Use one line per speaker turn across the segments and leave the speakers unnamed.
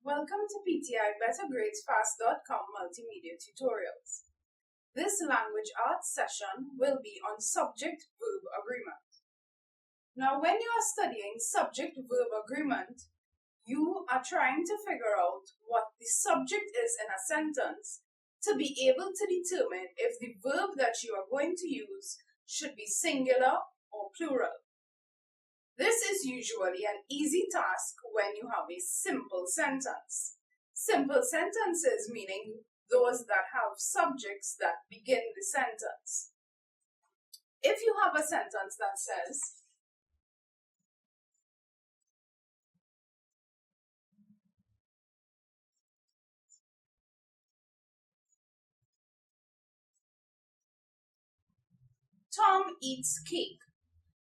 Welcome to PTI BetterGradesFast.com multimedia tutorials. This language arts session will be on Subject-Verb Agreement. Now, when you are studying Subject-Verb Agreement, you are trying to figure out what the subject is in a sentence to be able to determine if the verb that you are going to use should be singular or plural. This is usually an easy task when you have a simple sentence. Simple sentences meaning those that have subjects that begin the sentence. If you have a sentence that says, Tom eats cake.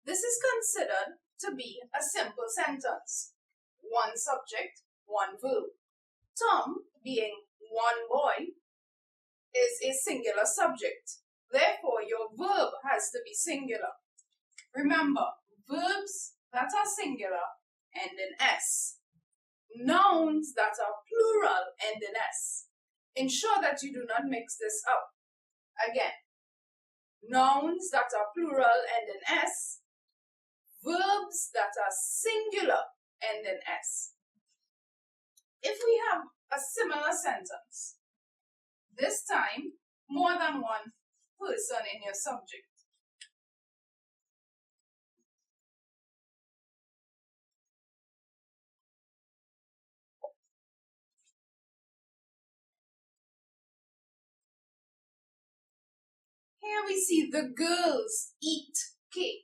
This is considered to be a simple sentence. One subject, one verb. Tom, being one boy, is a singular subject. Therefore, your verb has to be singular. Remember, verbs that are singular end in S. Nouns that are plural end in S. Ensure that you do not mix this up. Again, nouns that are plural end in S. Verbs that are singular end in S. If we have a similar sentence, this time more than one person in your subject. Here we see the girls eat cake.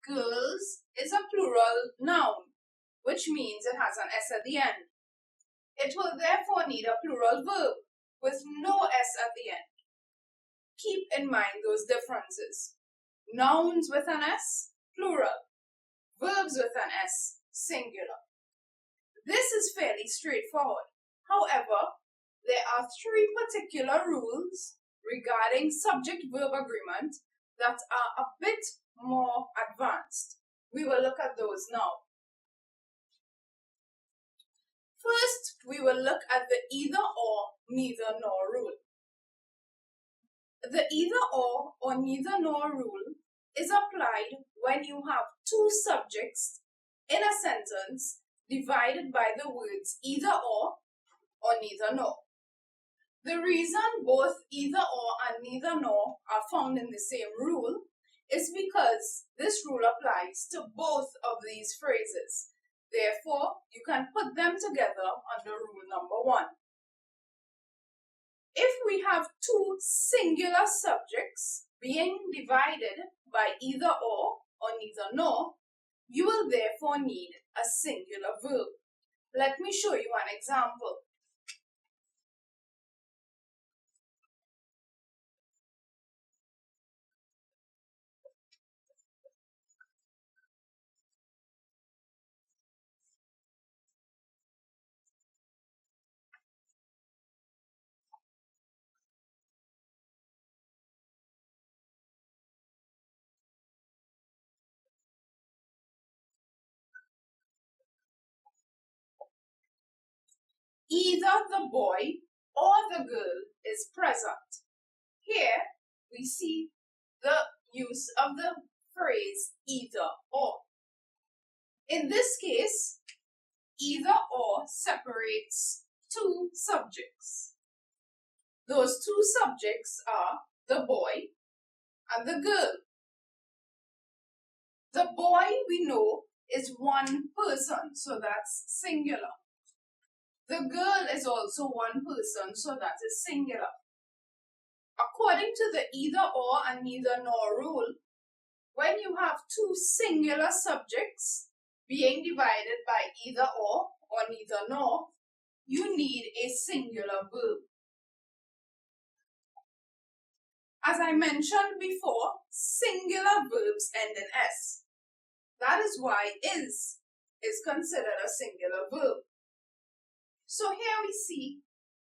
Girls is a plural noun, which means it has an S at the end. It will therefore need a plural verb with no S at the end. Keep in mind those differences. Nouns with an S, plural. Verbs with an S, singular. This is fairly straightforward. However, there are three particular rules regarding subject-verb agreement that are a bit more advanced. We will look at those now. First, we will look at the either or, neither nor rule. The either or neither nor rule is applied when you have two subjects in a sentence divided by the words either or neither nor. The reason both either or and neither nor are found in the same rule is because this rule applies to both of these phrases. Therefore, you can put them together under rule number 1. If we have two singular subjects being divided by either or neither nor, you will therefore need a singular verb. Let me show you an example. Either the boy or the girl is present. Here we see the use of the phrase either or. In this case, either or separates two subjects. Those two subjects are the boy and the girl. The boy we know is one person, so that's singular. The girl is also one person, so that is singular. According to the either or and neither nor rule, when you have two singular subjects being divided by either or neither nor, you need a singular verb. As I mentioned before, singular verbs end in S. That is why is considered a singular verb. So here we see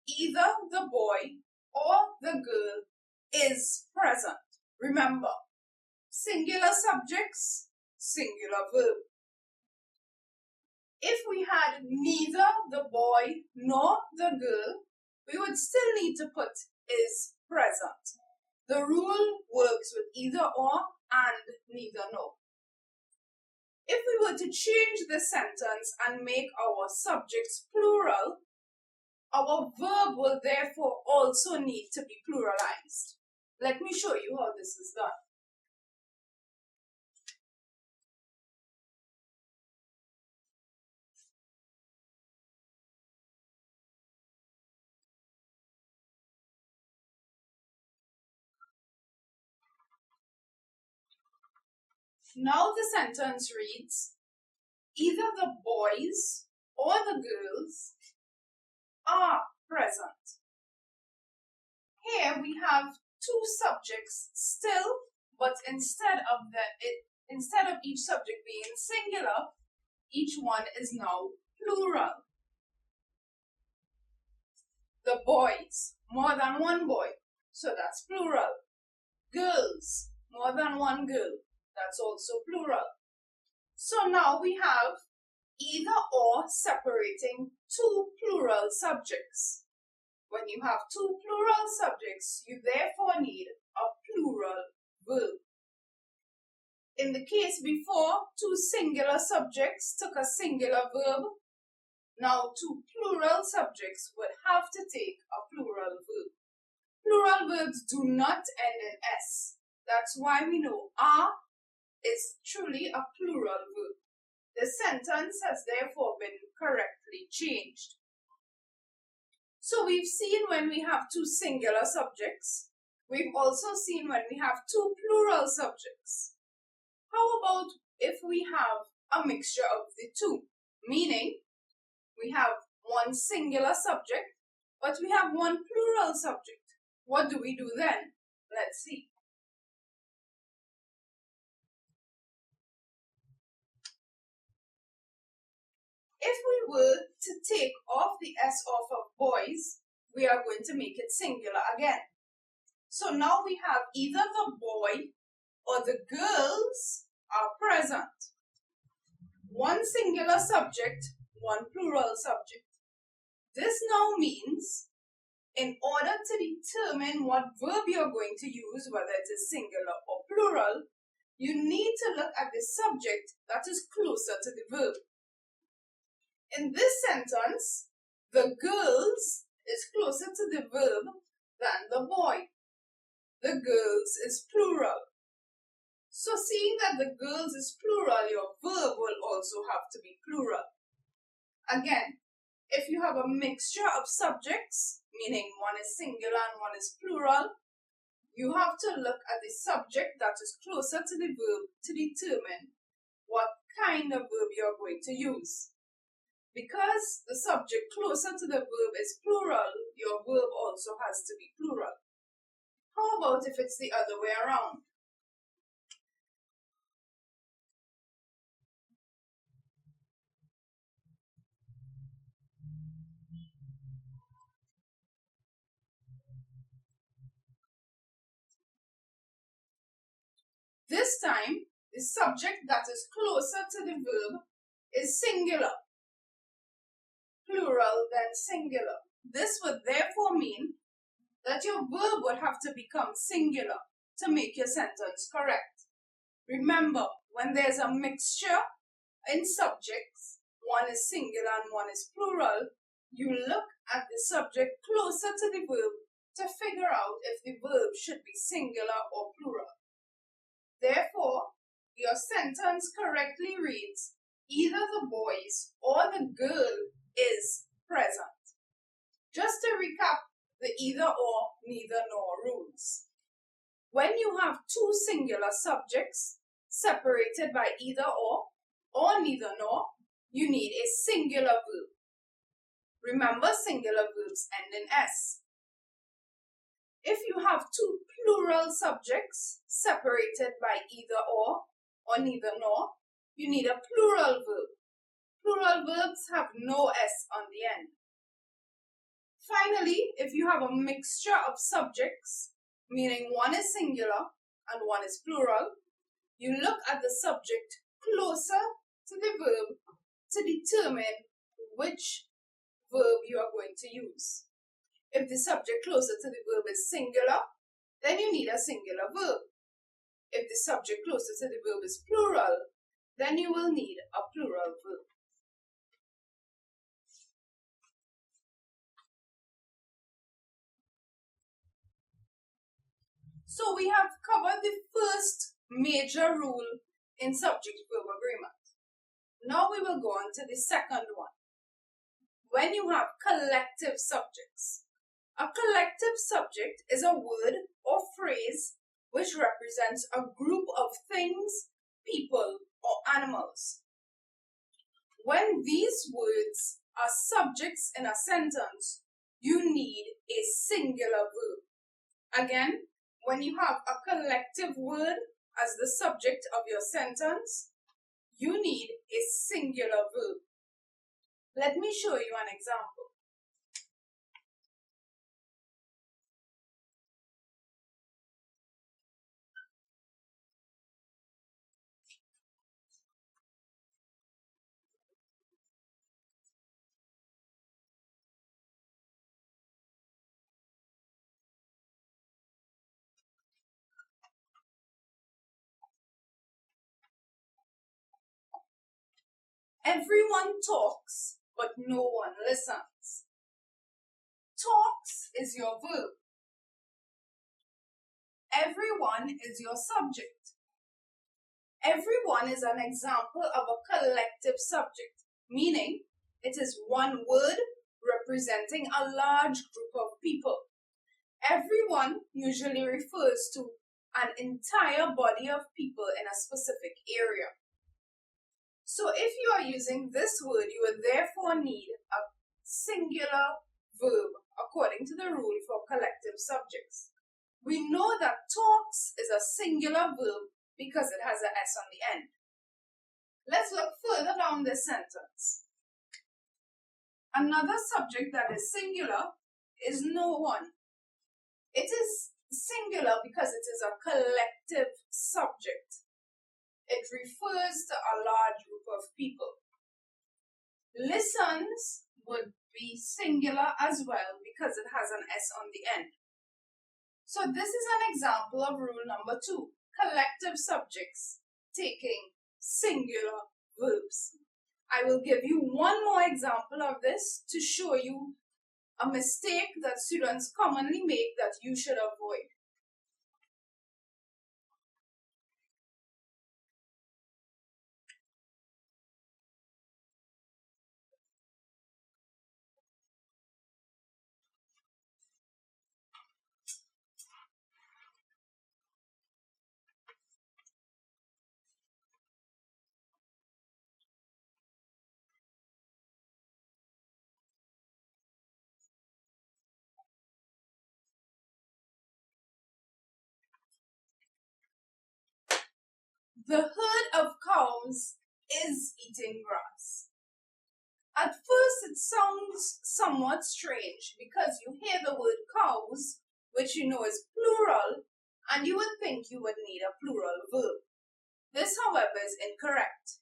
either the boy or the girl is present. Remember, singular subjects, singular verb. If we had neither the boy nor the girl, we would still need to put is present. The rule works with either or and neither nor. If we were to change the sentence and make our subjects plural, our verb will therefore also need to be pluralized. Let me show you how this is done. Now the sentence reads, either the boys or the girls are present. Here we have two subjects still, but instead of each subject being singular, each one is now plural. The boys, more than one boy, so that's plural. Girls, more than one girl, that's also plural. So now we have either or separating two plural subjects. When you have two plural subjects, you therefore need a plural verb. In the case before, two singular subjects took a singular verb. Now two plural subjects would have to take a plural verb. Plural verbs do not end in S. That's why we know are is truly a plural verb. The sentence has therefore been correctly changed. So we've seen when we have two singular subjects. We've also seen when we have two plural subjects. How about if we have a mixture of the two? Meaning, we have one singular subject, but we have one plural subject. What do we do then? Let's see. If we were to take off the S off of boys, we are going to make it singular again. So now we have either the boy or the girls are present. One singular subject, one plural subject. This now means in order to determine what verb you're going to use, whether it is singular or plural, you need to look at the subject that is closer to the verb. In this sentence, the girls is closer to the verb than the boy. The girls is plural. So seeing that the girls is plural, your verb will also have to be plural. Again, if you have a mixture of subjects, meaning one is singular and one is plural, you have to look at the subject that is closer to the verb to determine what kind of verb you're going to use. Because the subject closer to the verb is plural, your verb also has to be plural. How about if it's the other way around? This time, the subject that is closer to the verb is singular. Plural than singular. This would therefore mean that your verb would have to become singular to make your sentence correct. Remember, when there's a mixture in subjects, one is singular and one is plural, you look at the subject closer to the verb to figure out if the verb should be singular or plural. Therefore, your sentence correctly reads, either the boys or the girl is present. Just to recap the either or, neither nor rules. When you have two singular subjects separated by either or neither nor, you need a singular verb. Remember, singular verbs end in S. If you have two plural subjects separated by either or neither nor, you need a plural verb. Plural verbs have no S on the end. Finally, if you have a mixture of subjects, meaning one is singular and one is plural, you look at the subject closer to the verb to determine which verb you are going to use. If the subject closer to the verb is singular, then you need a singular verb. If the subject closer to the verb is plural, then you will need a plural verb. So we have covered the first major rule in subject-verb agreement. Now we will go on to the second one. When you have collective subjects. A collective subject is a word or phrase which represents a group of things, people, or animals. When these words are subjects in a sentence, you need a singular verb. Again, when you have a collective word as the subject of your sentence, you need a singular verb. Let me show you an example. Everyone talks, but no one listens. Talks is your verb. Everyone is your subject. Everyone is an example of a collective subject, meaning it is one word representing a large group of people. Everyone usually refers to an entire body of people in a specific area. So if you are using this word, you will therefore need a singular verb according to the rule for collective subjects. We know that talks is a singular verb because it has an S on the end. Let's look further down this sentence. Another subject that is singular is no one. It is singular because it is a collective subject. It refers to a large group of people. Listens would be singular as well because it has an S on the end. So this is an example of rule number 2, collective subjects taking singular verbs. I will give you one more example of this to show you a mistake that students commonly make that you should avoid. The herd of cows is eating grass. At first it sounds somewhat strange because you hear the word cows, which you know is plural, and you would think you would need a plural verb. This, however, is incorrect.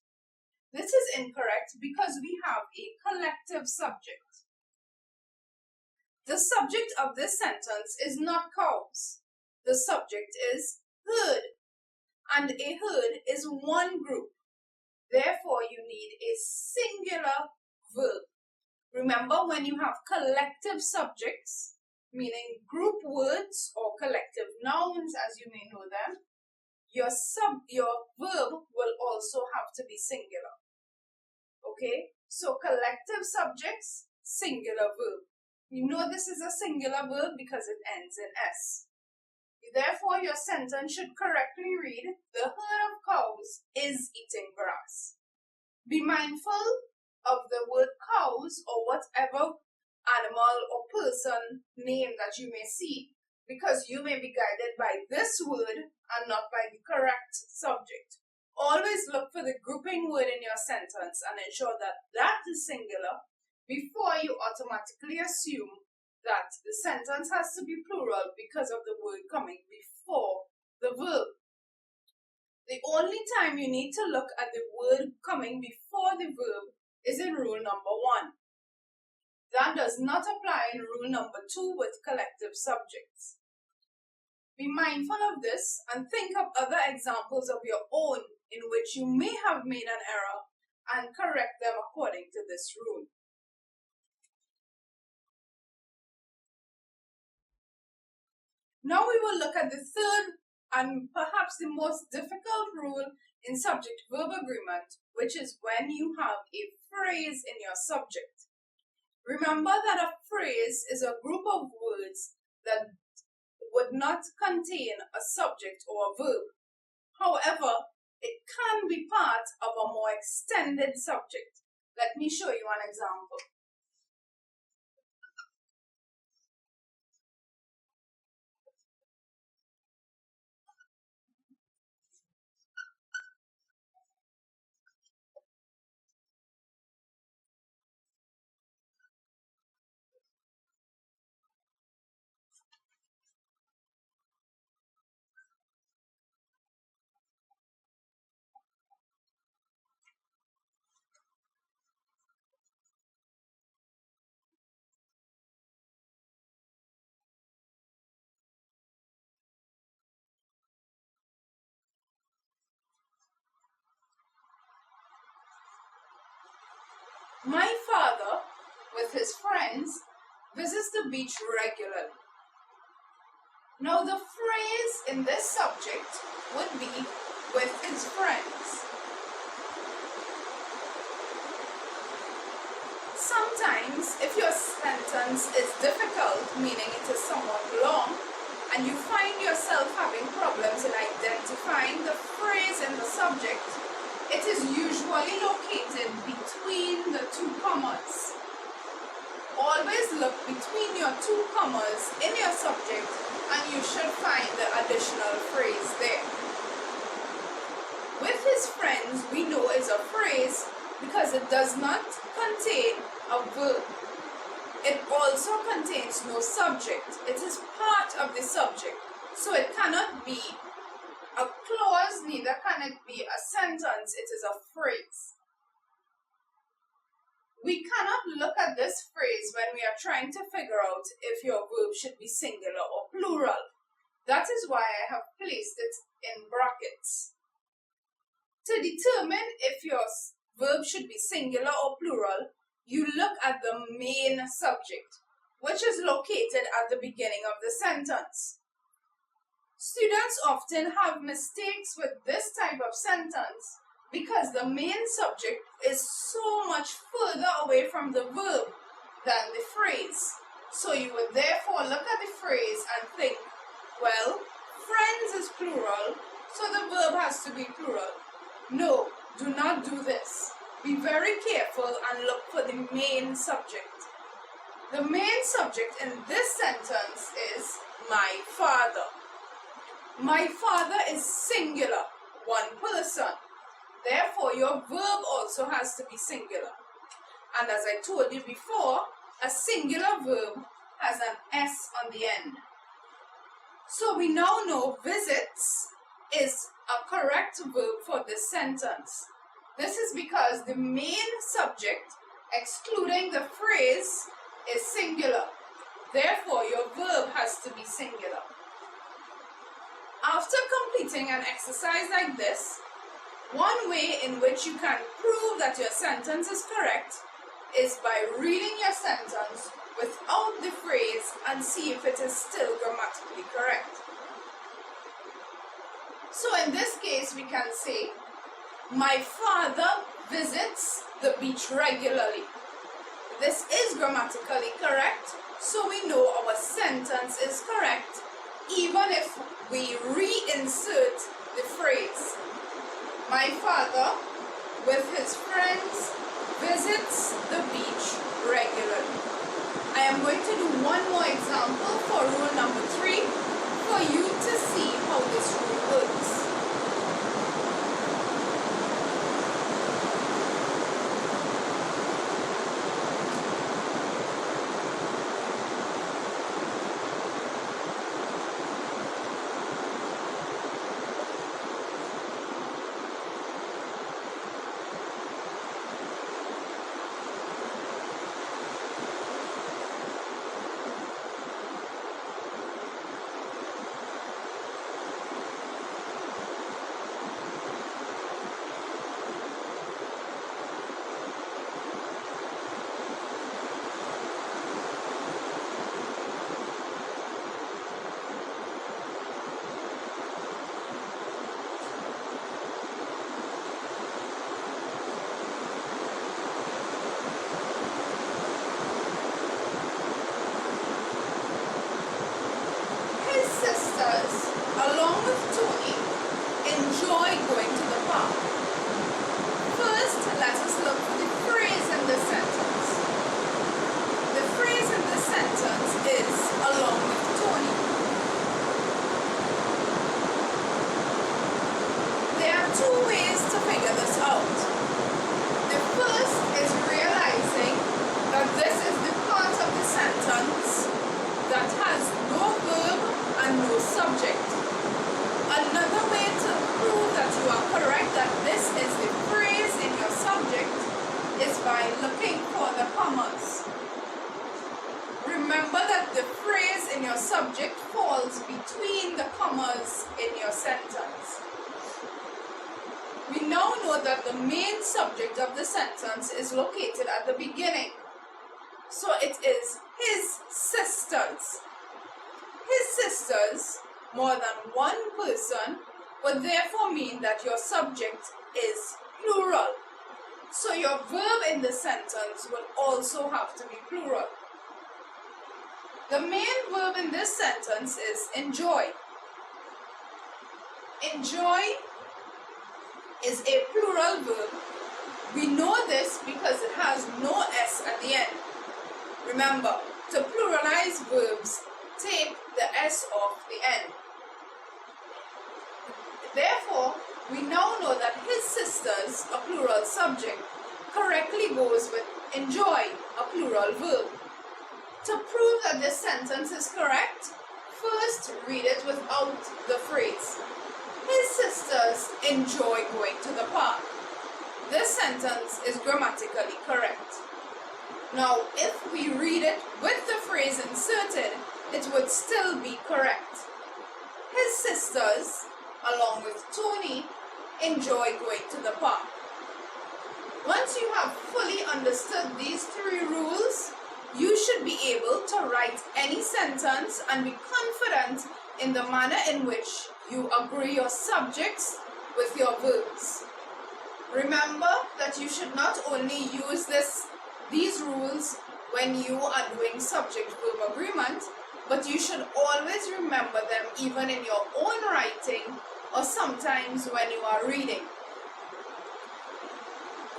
This is incorrect because we have a collective subject. The subject of this sentence is not cows. The subject is herd. And a herd is one group. Therefore, you need a singular verb. Remember, when you have collective subjects, meaning group words or collective nouns as you may know them, your verb will also have to be singular. Okay? So collective subjects, singular verb. You know this is a singular verb because it ends in S. Therefore, your sentence should correctly read, the herd of cows is eating grass. Be mindful of the word cows or whatever animal or person name that you may see, because you may be guided by this word and not by the correct subject. Always look for the grouping word in your sentence and ensure that that is singular before you automatically assume that the sentence has to be plural because of the word coming before the verb. The only time you need to look at the word coming before the verb is in rule number 1. That does not apply in rule number 2 with collective subjects. Be mindful of this and think of other examples of your own in which you may have made an error and correct them according to this rule. Now we will look at the third and perhaps the most difficult rule in subject-verb agreement, which is when you have a phrase in your subject. Remember that a phrase is a group of words that would not contain a subject or a verb. However, it can be part of a more extended subject. Let me show you an example. My father, with his friends, visits the beach regularly. Now the phrase in this subject would be with his friends. Sometimes, if your sentence is difficult, meaning it is somewhat long, and you find yourself having problems in identifying the phrase in the subject, it is usually located between the two commas. Always look between your two commas in your subject and you should find the additional phrase there. With his friends, we know is a phrase because it does not contain a verb. It also contains no subject. It is part of the subject, so it cannot be a clause, neither can it be a sentence. It is a phrase. We cannot look at this phrase when we are trying to figure out if your verb should be singular or plural. That is why I have placed it in brackets. To determine if your verb should be singular or plural, you look at the main subject, which is located at the beginning of the sentence. Students often have mistakes with this type of sentence because the main subject is so much further away from the verb than the phrase. So you would therefore look at the phrase and think, well, friends is plural, so the verb has to be plural. No, do not do this. Be very careful and look for the main subject. The main subject in this sentence is my father. My father is singular, one person. Therefore, your verb also has to be singular. And as I told you before, a singular verb has an S on the end. So we now know visits is a correct verb for this sentence. This is because the main subject, excluding the phrase, is singular. Therefore, your verb has to be singular. After completing an exercise like this, one way in which you can prove that your sentence is correct is by reading your sentence without the phrase and see if it is still grammatically correct. So in this case, we can say, my father visits the beach regularly. This is grammatically correct, so we know our sentence is correct, even if we reinsert the phrase. My father, with his friends, visits the beach regularly. I am going to do one more example for rule number 3 for you to see how this rule works. two ways to figure this out. The first is realizing that this is the part of the sentence that has no verb and no subject. Another way to prove that you are correct that this is the phrase in your subject is by looking for the commas. Remember that the phrase in your subject falls between the commas in your sentence. We now know that the main subject of the sentence is located at the beginning. So it is his sisters. His sisters, more than one person, would therefore mean that your subject is plural. So your verb in the sentence will also have to be plural. The main verb in this sentence is enjoy. Enjoy is a plural verb. We know this because it has no S at the end. Remember, to pluralize verbs, take the S off the end. Therefore, we now know that his sisters, a plural subject, correctly goes with enjoy, a plural verb. To prove that this sentence is correct, first read it without the phrase. His sisters enjoy going to the park. This sentence is grammatically correct. Now, if we read it with the phrase inserted, it would still be correct. His sisters, along with Tony, enjoy going to the park. Once you have fully understood these three rules, you should be able to write any sentence and be confident in the manner in which you agree your subjects with your verbs. Remember that you should not only use these rules when you are doing subject-verb agreement, but you should always remember them even in your own writing or sometimes when you are reading.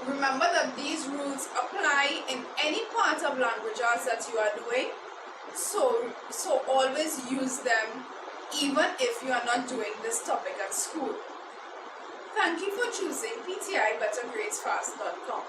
Remember that these rules apply in any part of languages that you are doing, so always use them even if you are not doing this topic at school. Thank you for choosing PTI BetterGradesFast.com.